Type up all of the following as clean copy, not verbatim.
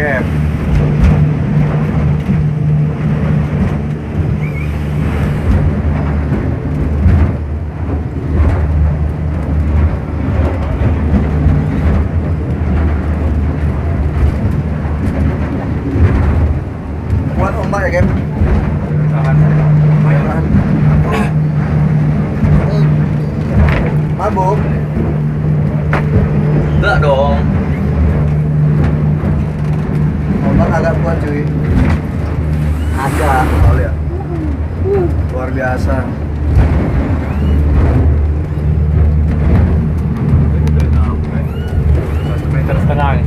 camp. Kuat ombak ya, Gem? Tahan. Tahan. Mabuk? Enggak dong. Ombak agak kuat cuy. Agak, oh lihat. Luar biasa. Satu meter setengah nih.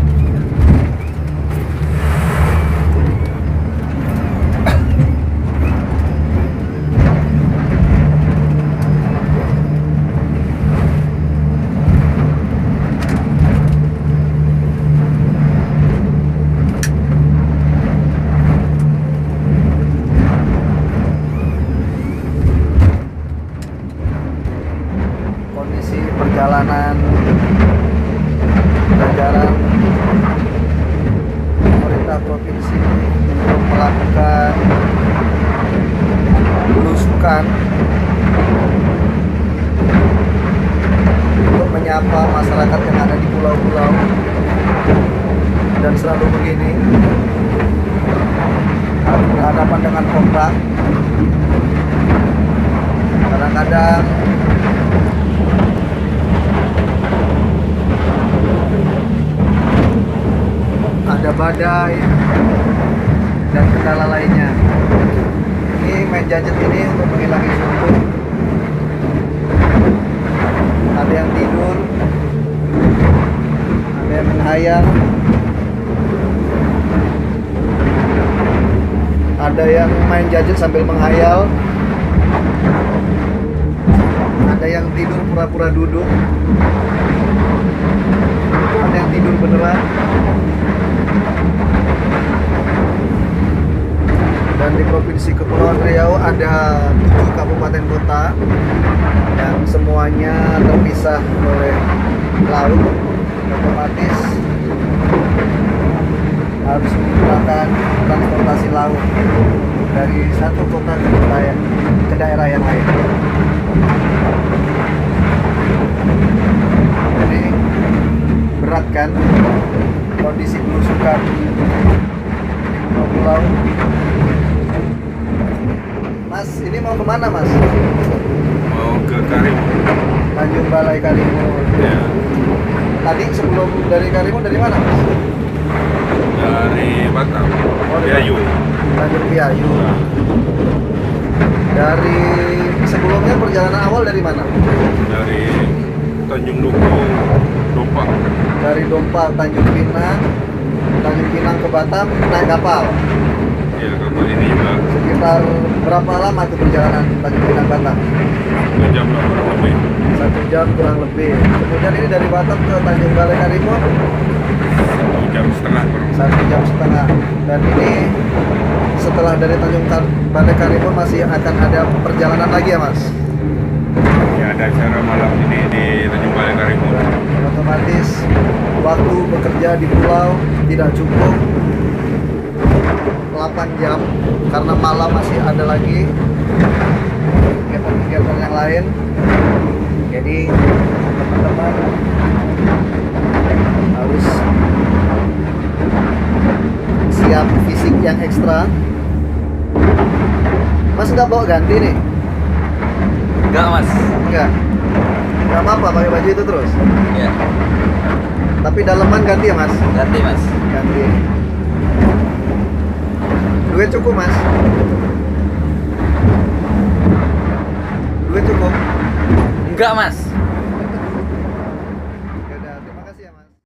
Kondisi perjalanan jajaran pemerintah provinsi untuk melakukan belusukan untuk menyapa masyarakat yang ada di pulau-pulau, dan selalu begini harus berhadapan dengan ombak. Kadang-kadang ada badai dan kendala lainnya. Ini main gadget ini untuk menghilangi suntuk. Ada yang tidur, ada yang menghayal, ada yang main gadget sambil menghayal, ada yang tidur pura-pura duduk, ada yang tidur beneran. Dan di Provinsi Kepulauan Riau ada 7 kabupaten kota yang semuanya terpisah oleh laut, otomatis harus menggunakan transportasi laut dari satu kota ke daerah yang lain. Jadi berat kan kondisi belusukan di pulau-pulau. Mas, ini mau kemana Mas? Mau ke Karimun. Tanjung Balai Karimun. Ya. Tadi sebelum dari Karimun dari mana Mas? Dari Batam. Oh, dari Piayu. Tanjung Piayu. Dari sebelumnya perjalanan awal dari mana? Dari Tanjung Duku, Dompak. Dari Dompak, Tanjung Pinang ke Batam naik kapal. Ya, kapal ini juga Sekitar berapa lama tuh perjalanan Tanjung Pinang Batam? 1 jam lah kurang lebih. 1 jam kurang lebih. Kemudian ini dari Batam ke Tanjung Balai Karimun 1 jam setengah kurang. 1,5 jam. Dan ini setelah dari Tanjung Balai Karimun masih akan ada perjalanan lagi ya Mas? Ya, ada acara malam ini di Tanjung Balai Karimun. Otomatis waktu bekerja di pulau tidak cukup 8 jam karena malam masih ada lagi kegiatan-kegiatan yang lain. Jadi teman-teman harus siap fisik yang ekstra. Mas nggak bawa ganti nih? Enggak, Mas. Enggak. Nggak apa-apa pakai baju itu terus. Ya, Tapi daleman ganti ya Mas? ganti, Mas. Ganti. Duit cukup Mas? Duit cukup? Enggak, Mas.